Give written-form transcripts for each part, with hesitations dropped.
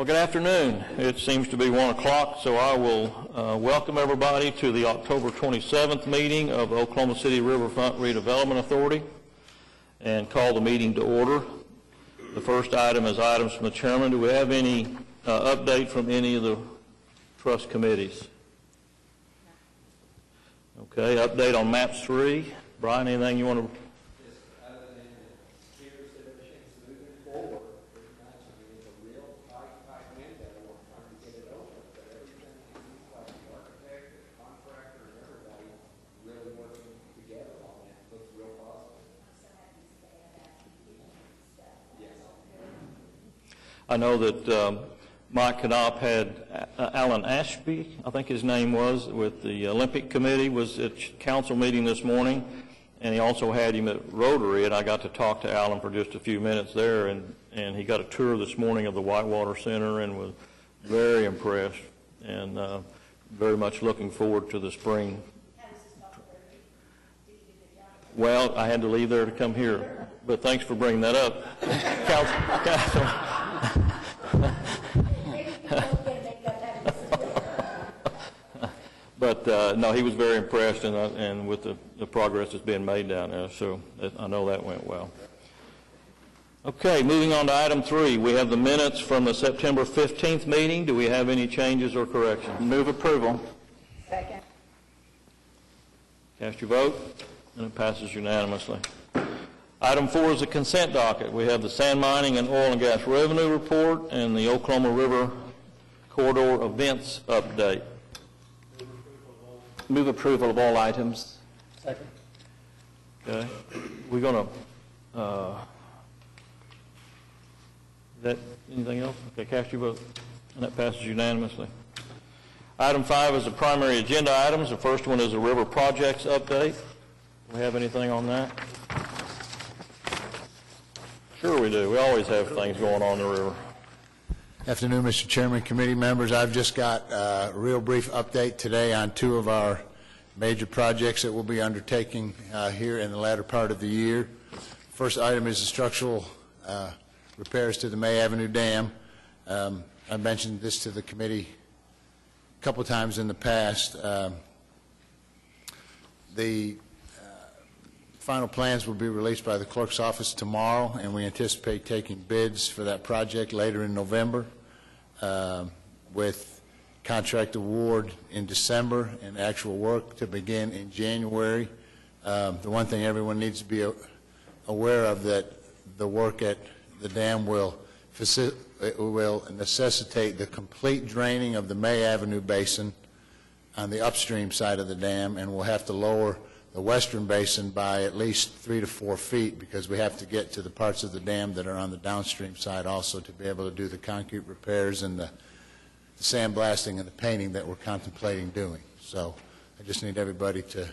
Well, good afternoon. It seems to be 1 o'clock, so I will welcome everybody to the October 27th meeting of Oklahoma City Riverfront Redevelopment Authority and call the meeting to order. The first item is items from the chairman. Do we have any update from any of the trust committees? Okay, update on MAPS 3. Brian, anything you want to? I know that Mike Knopf had Alan Ashby, I think his name was, with the Olympic Committee, was at council meeting this morning, and he also had him at Rotary, and I got to talk to Alan for just a few minutes there, and he got a tour this morning of the Whitewater Center and was very impressed and very much looking forward to the spring. Well, I had to leave there to come here, but thanks for bringing that up. Council. But no, he was very impressed and with the progress that's being made down there, so I know that went well. Okay, moving on to item 3. We have the minutes from the September 15th meeting. Do we have any changes or corrections? Move approval. Second. Cast your vote, and it passes unanimously. Item 4 is the consent docket. We have the sand mining and oil and gas revenue report and the Oklahoma River corridor events update. Move approval of all items. Second. Okay. We're going to, that anything else? Okay, cast your vote. And that passes unanimously. Item 5 is the primary agenda items. The first one is the river projects update. Do we have anything on that? Sure we do. We always have things going on in the river. Afternoon, Mr. Chairman, committee members. I've just got a real brief update today on 2 of our major projects that we'll be undertaking here in the latter part of the year. First item is the structural repairs to the May Avenue Dam. I mentioned this to the committee a couple times in the past. The final plans will be released by the clerk's office tomorrow, and we anticipate taking bids for that project later in November with contract award in December and actual work to begin in January. The one thing everyone needs to be aware of that the work at the dam will necessitate the complete draining of the May Avenue basin on the upstream side of the dam, and we'll have to lower the western basin by at least 3 to 4 feet because we have to get to the parts of the dam that are on the downstream side also to be able to do the concrete repairs and the sandblasting and the painting that we're contemplating doing. So I just need everybody to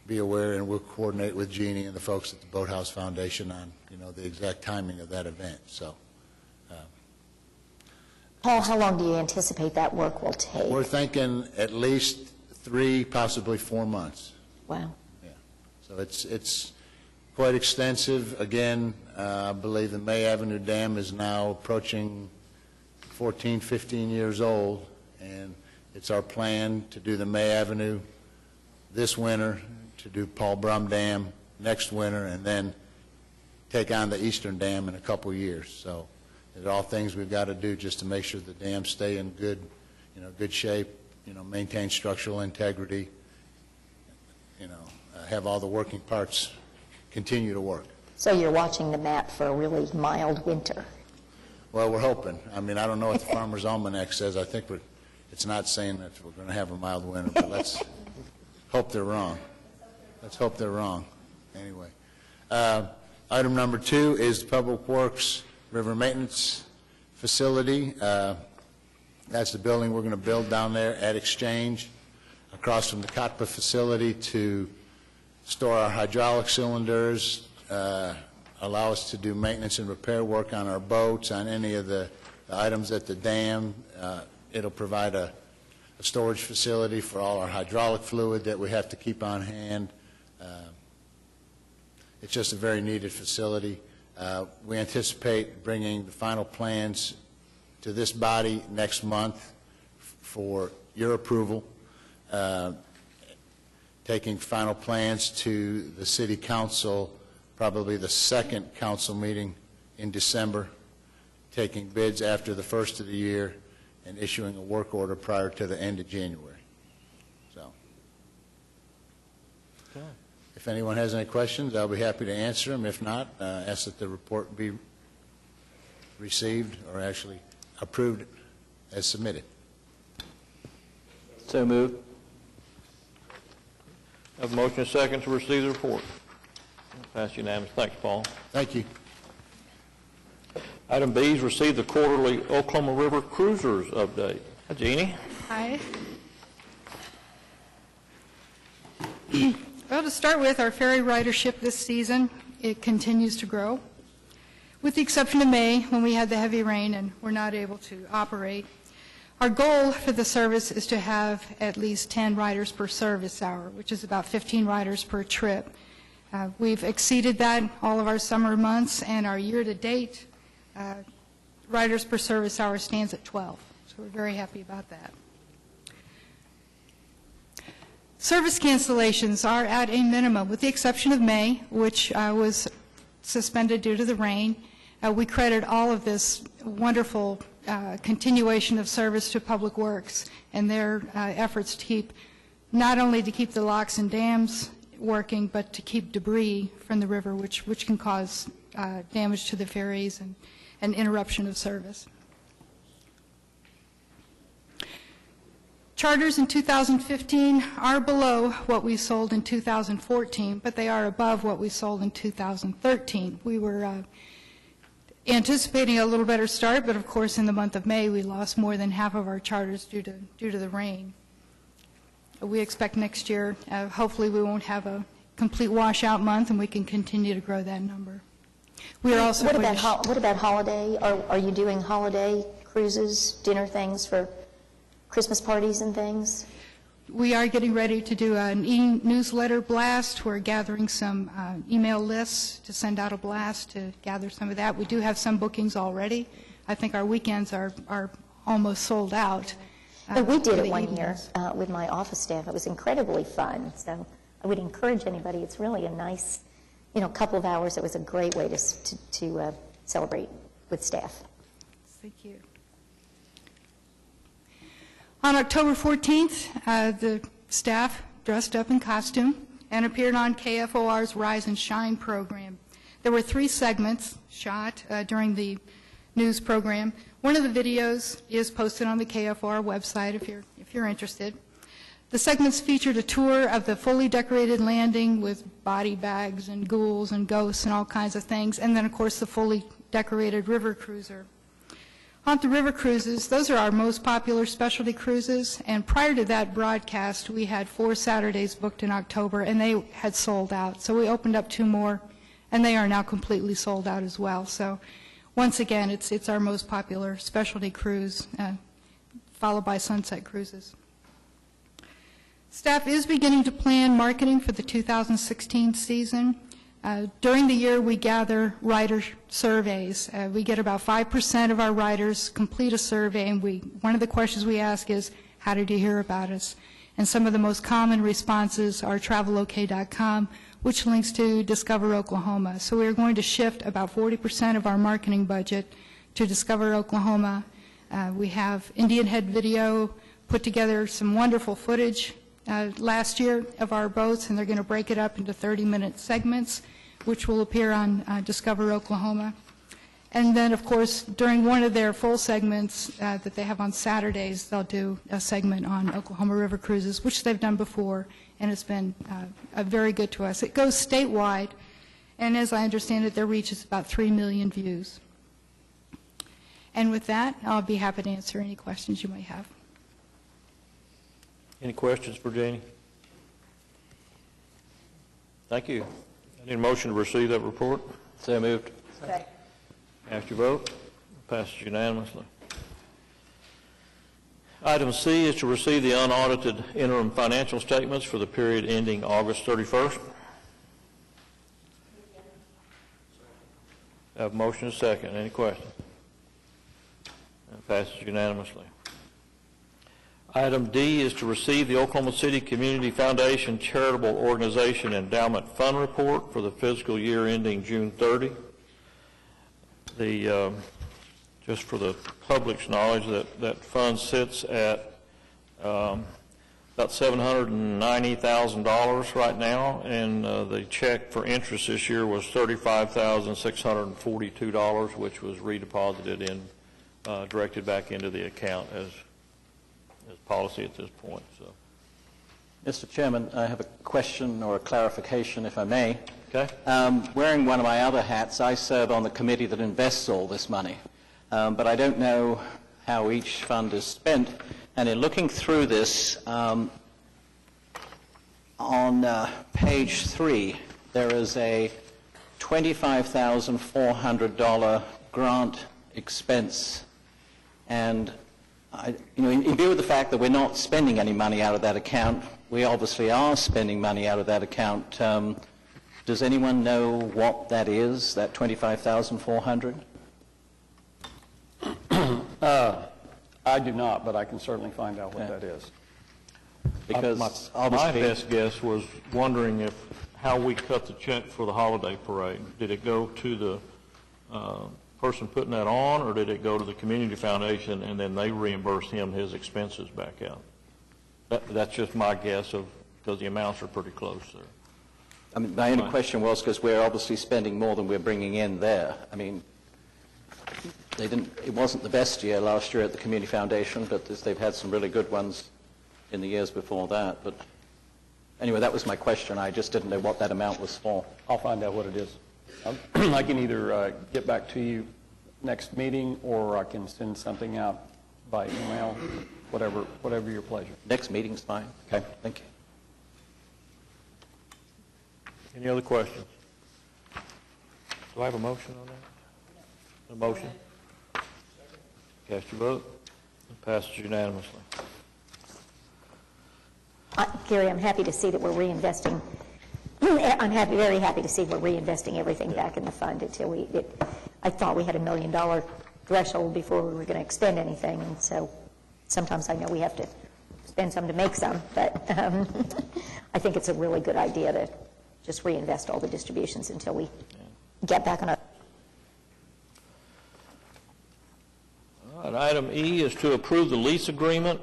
be aware, and we'll coordinate with Jeannie and the folks at the Boathouse Foundation on, the exact timing of that event. So, Paul, how long do you anticipate that work will take? We're thinking at least 3, possibly 4 months. Wow. Yeah. So it's quite extensive. Again, I believe the May Avenue Dam is now approaching 14, 15 years old, and it's our plan to do the May Avenue this winter, to do Paul Brum Dam next winter, and then take on the Eastern Dam in a couple years. So they're all things we've got to do just to make sure the dams stay in good shape, maintain structural integrity, have all the working parts continue to work. So you're watching the map for a really mild winter. Well, we're hoping. I mean, I don't know what the Farmer's Almanac says. I think it's not saying that we're going to have a mild winter, but let's hope they're wrong. Let's hope they're wrong. Anyway, item number 2 is the Public Works River Maintenance Facility. That's the building we're going to build down there at Exchange, across from the COTPA facility, to store our hydraulic cylinders, allow us to do maintenance and repair work on our boats, on any of the items at the dam. It'll provide a storage facility for all our hydraulic fluid that we have to keep on hand. It's just a very needed facility. We anticipate bringing the final plans to this body next month for your approval, taking final plans to the City Council, probably the second council meeting in December, taking bids after the first of the year, and issuing a work order prior to the end of January. So, if anyone has any questions, I'll be happy to answer them. If not, ask that the report be received or actually approved as submitted. So moved. Have a motion and a second to receive the report. Passed unanimously. Thanks, Paul. Thank you. Item B is receive the quarterly Oklahoma River Cruisers update. Hi, Jeannie. Hi. Well, to start with, our ferry ridership this season, it continues to grow, with the exception of May, when we had the heavy rain and were not able to operate. Our goal for the service is to have at least 10 riders per service hour, which is about 15 riders per trip. We've exceeded that all of our summer months, and our year-to-date riders per service hour stands at 12. So we're very happy about that. Service cancellations are at a minimum, with the exception of May, which was suspended due to the rain. We credit all of this wonderful continuation of service to Public Works and their efforts to keep, not only to keep the locks and dams working, but to keep debris from the river, which can cause damage to the ferries and interruption of service. Charters in 2015 are below what we sold in 2014, but they are above what we sold in 2013. We were anticipating a little better start, but of course in the month of May we lost more than half of our charters due to the rain. We expect next year, hopefully we won't have a complete washout month and we can continue to grow that number. We are also What about holiday? Are you doing holiday cruises, dinner things for Christmas parties and things? We are getting ready to do an e-newsletter blast. We're gathering some email lists to send out a blast to gather some of that. We do have some bookings already. I think our weekends are almost sold out. But we did for it the one year evenings. with my office staff. It was incredibly fun. So I would encourage anybody. It's really a nice, couple of hours. It was a great way to celebrate with staff. Thank you. On October 14th, the staff dressed up in costume and appeared on KFOR's Rise and Shine program. There were 3 segments shot during the news program. One of the videos is posted on the KFOR website if you're interested. The segments featured a tour of the fully decorated landing with body bags and ghouls and ghosts and all kinds of things, and then, of course, the fully decorated river cruiser. On the river cruises, those are our most popular specialty cruises, and prior to that broadcast, we had 4 Saturdays booked in October, and they had sold out. So we opened up 2 more, and they are now completely sold out as well. So once again, it's our most popular specialty cruise, followed by sunset cruises. Staff is beginning to plan marketing for the 2016 season. During the year, we gather rider surveys. We get about 5% of our riders complete a survey, and one of the questions we ask is, how did you hear about us? And some of the most common responses are travelok.com, which links to Discover Oklahoma. So we're going to shift about 40% of our marketing budget to Discover Oklahoma. We have Indian Head Video put together some wonderful footage last year of our boats, and they're going to break it up into 30-minute segments, which will appear on Discover Oklahoma. And then, of course, during one of their full segments that they have on Saturdays, they'll do a segment on Oklahoma River Cruises, which they've done before, and it's been very good to us. It goes statewide, and as I understand it, their reach is about 3 million views. And with that, I'll be happy to answer any questions you may have. Any questions for Jeannie? Thank you. I need a motion to receive that report. So moved. Okay. Cast your vote. Passes unanimously. Item C is to receive the unaudited interim financial statements for the period ending August 31st. I have a motion and a second. Any questions? Passes unanimously. Item D is to receive the Oklahoma City Community Foundation Charitable Organization Endowment Fund Report for the fiscal year ending June 30. Just for the public's knowledge, that fund sits at about $790,000 right now, and the check for interest this year was $35,642, which was redeposited in, directed back into the account as policy at this point. So, Mr. Chairman, I have a question or a clarification, if I may. okay. Wearing one of my other hats, I serve on the committee that invests all this money, but I don't know how each fund is spent. And in looking through this, on page 3, there is a $25,400 grant expense, and in view of the fact that we're not spending any money out of that account, we obviously are spending money out of that account. Does anyone know what that is, that $25,400? I do not, but I can certainly find out what that is. Because my obviously, best guess was wondering how we cut the check for the holiday parade. Did it go to the person putting that on, or did it go to the community foundation and then they reimburse him his expenses back out? That's just my guess, because the amounts are pretty close there. I mean, my only question was because we're obviously spending more than we're bringing in there. I mean, it wasn't the best year last year at the community foundation, but they've had some really good ones in the years before that. But anyway, that was my question. I just didn't know what that amount was for. I'll find out what it is. I can either get back to you next meeting, or I can send something out by email, whatever your pleasure. Next meeting's fine. Okay. Thank you. Any other questions? Do I have a motion on that? A motion? Cast your vote. It passes unanimously. Gary, I'm happy to see that we're reinvesting. I'm very happy to see we're reinvesting everything back in the fund until I thought we had $1 million threshold before we were going to expend anything, and so sometimes I know we have to spend some to make some, but I think it's a really good idea to just reinvest all the distributions until we get back on a... All right, item E is to approve the lease agreement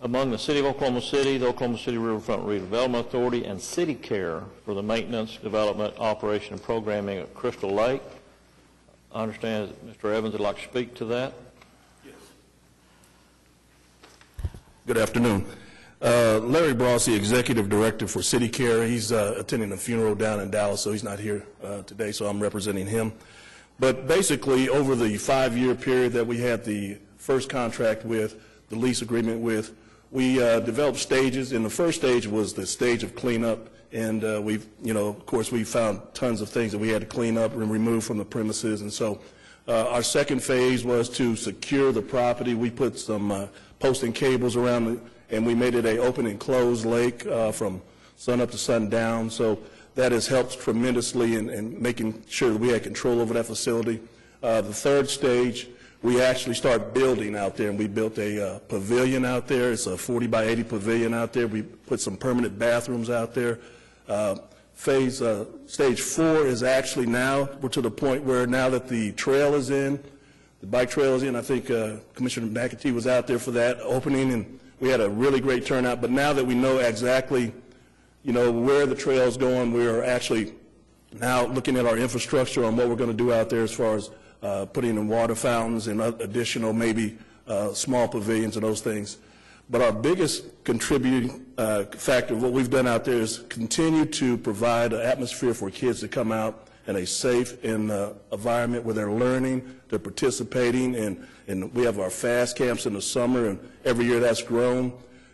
among the City of Oklahoma City, the Oklahoma City Riverfront Redevelopment Authority, and City Care for the maintenance, development, operation, and programming at Crystal Lake. I understand that Mr. Evans would like to speak to that. Yes. Good afternoon. Larry Bross, the Executive Director for City Care. He's attending a funeral down in Dallas, so he's not here today, so I'm representing him. But basically, over the 5-year period that we had the first contract with, the lease agreement with, we developed stages, and the first stage was the stage of cleanup, and of course, we found tons of things that we had to clean up and remove from the premises, and so our second phase was to secure the property. We put some posting cables around it, and we made it an open and closed lake from sun up to sundown, so that has helped tremendously in making sure that we had control over that facility. The third stage, we actually start building out there, and we built a pavilion out there. It's a 40 by 80 pavilion out there. We put some permanent bathrooms out there. Stage 4 is actually now, we're to the point where now that the trail is in, the bike trail is in, I think Commissioner McAtee was out there for that opening, and we had a really great turnout. But now that we know exactly, where the trail is going, we are actually now looking at our infrastructure on what we're going to do out there as far as putting in water fountains and additional maybe small pavilions and those things. But our biggest contributing factor of what we've done out there is continue to provide an atmosphere for kids to come out in a safe environment where they're learning, they're participating, and we have our fast camps in the summer, and every year that's grown.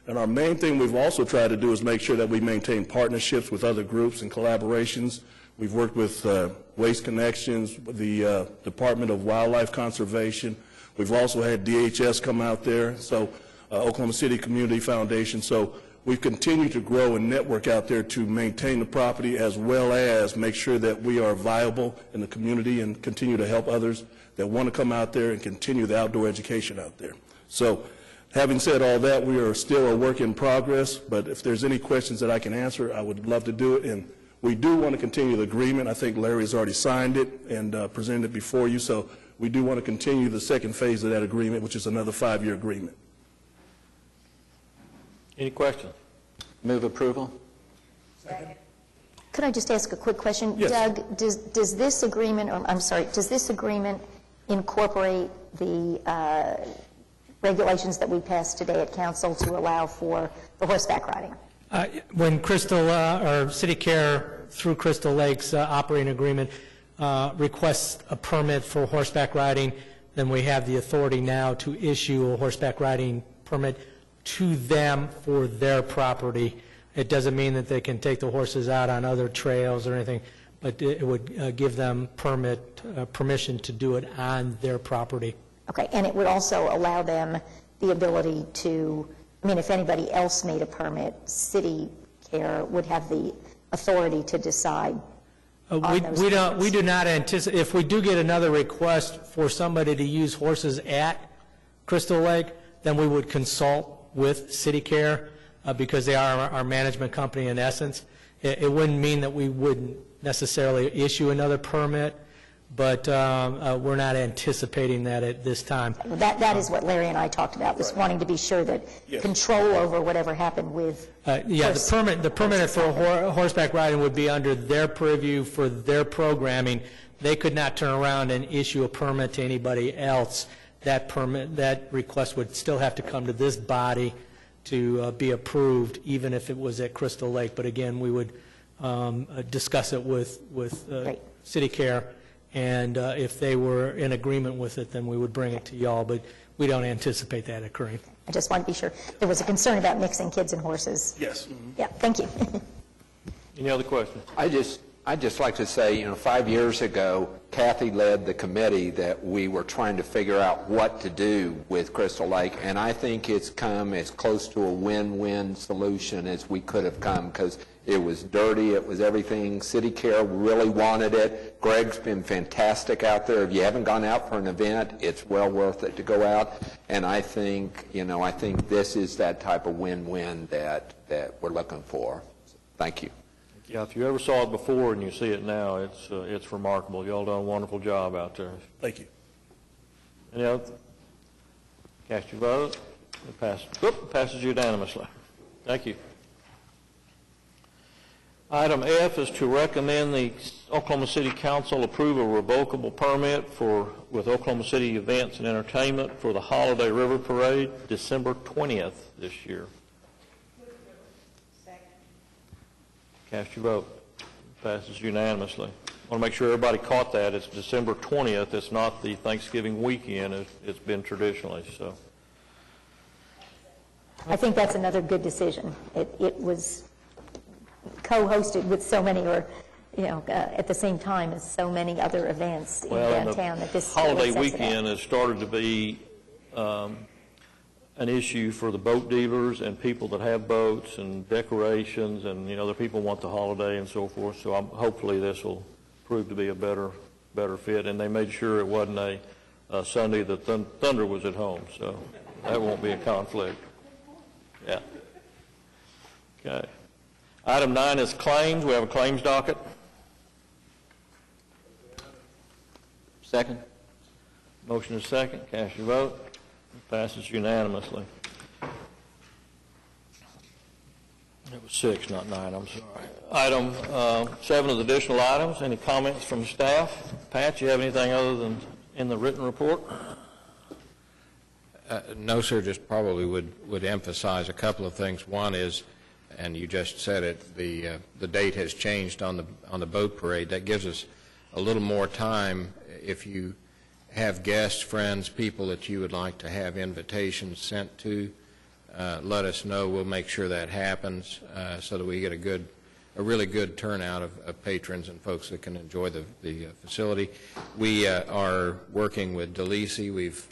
And our main thing we've also tried to do is make sure that we maintain partnerships with other groups and collaborations. We've worked with Waste Connections, the Department of Wildlife Conservation. We've also had DHS come out there, so Oklahoma City Community Foundation. So we've continued to grow and network out there to maintain the property as well as make sure that we are viable in the community and continue to help others that want to come out there and continue the outdoor education out there. So having said all that, we are still a work in progress, but if there's any questions that I can answer, I would love to do it. And we do want to continue the agreement. I think Larry's already signed it and presented it before you, so we do want to continue the second phase of that agreement, which is another 5-year agreement. Any questions? Move approval? Could I just ask a quick question? Yes. Doug, does this agreement, or I'm sorry, does this agreement incorporate the regulations that we passed today at council to allow for the horseback riding? When Crystal, or City Care through Crystal Lake's operating agreement requests a permit for horseback riding, then we have the authority now to issue a horseback riding permit to them for their property. It doesn't mean that they can take the horses out on other trails or anything, but it would give them permission to do it on their property. Okay, and it would also allow them the ability to, I mean, if anybody else made a permit, City Care would have the authority to decide on those We permits. do not anticipate, if we do get another request for somebody to use horses at Crystal Lake, then we would consult with City Care because they are our management company in essence. It wouldn't mean that we wouldn't necessarily issue another permit, but we're not anticipating that at this time. That is what Larry and I talked about, was wanting to be sure that control over whatever happened with. Yeah, the permit for horseback riding would be under their purview for their programming. They could not turn around and issue a permit to anybody else. That request would still have to come to this body to be approved, even if it was at Crystal Lake. But again, we would discuss it with City Care, and if they were in agreement with it, then we would bring it to y'all. But we don't anticipate that occurring. I just want to be sure. There was a concern about mixing kids and horses. Yes. Yeah, thank you. Any other questions? I'd just like to say, 5 years ago, Kathy led the committee that we were trying to figure out what to do with Crystal Lake, and I think it's come as close to a win-win solution as we could have come, because it was dirty, it was everything. City Care really wanted it. Greg's been fantastic out there. If you haven't gone out for an event, it's well worth it to go out, and I think, I think this is that type of win-win that we're looking for. Thank you. Yeah, if you ever saw it before and you see it now, it's remarkable. Y'all done a wonderful job out there. Thank you. Any other? Cast your vote. It passes unanimously. Thank you. Item F is to recommend the Oklahoma City Council approve a revocable permit with Oklahoma City Events and Entertainment for the Holiday River Parade, December 20th this year. Cast your vote. Passes unanimously. I want to make sure everybody caught that. It's December 20th. It's not the Thanksgiving weekend. It's been traditionally so. I think that's another good decision. It was co-hosted with so many, or at the same time as so many other events in downtown. That this holiday really sets it weekend out. has started to be an issue for the boat dealers and people that have boats and decorations, and the people want the holiday and so forth. So hopefully this will prove to be a better fit. And they made sure it wasn't a Sunday that Thunder was at home, so that won't be a conflict. Yeah. Okay. Item 9 is claims. We have a claims docket. Second? Motion is second. Cast your vote. Passes unanimously. It was 6, not 9, I'm sorry. Item 7 is additional items. Any comments from staff? Pat, you have anything other than in the written report? No, sir, just probably would emphasize a couple of things. One is, and you just said it, the date has changed on the boat parade. That gives us a little more time. If you have guests, friends, people that you would like to have invitations sent to, let us know. We'll make sure that happens so that we get a really good turnout of patrons and folks that can enjoy the facility. We are working with DeLisi. We've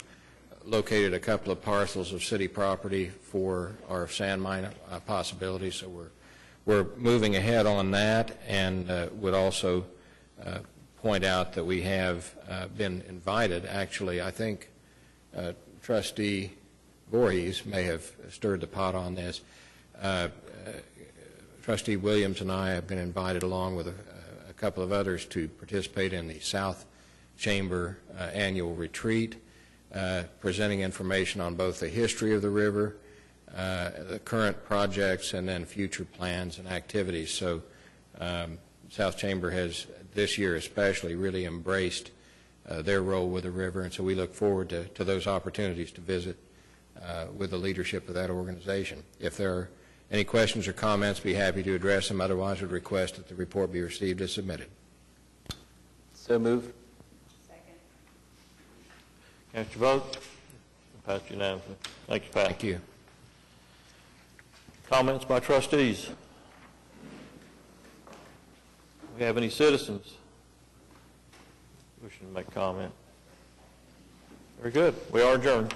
located a couple of parcels of city property for our sand mine possibilities, so we're moving ahead on that, and would also point out that we have been invited. Actually, I think Trustee Voorhees may have stirred the pot on this. Trustee Williams and I have been invited, along with a couple of others, to participate in the South Chamber annual retreat, presenting information on both the history of the river, the current projects, and then future plans and activities. So South Chamber has, this year especially, really embraced their role with the river, and so we look forward to those opportunities to visit with the leadership of that organization. If there are any questions or comments, be happy to address them. Otherwise, would request that the report be received as submitted. So moved. Cast your vote. Passed unanimously. Thank you, Pat. Thank you. Comments by trustees? Do we have any citizens wishing to make comment? Very good. We are adjourned.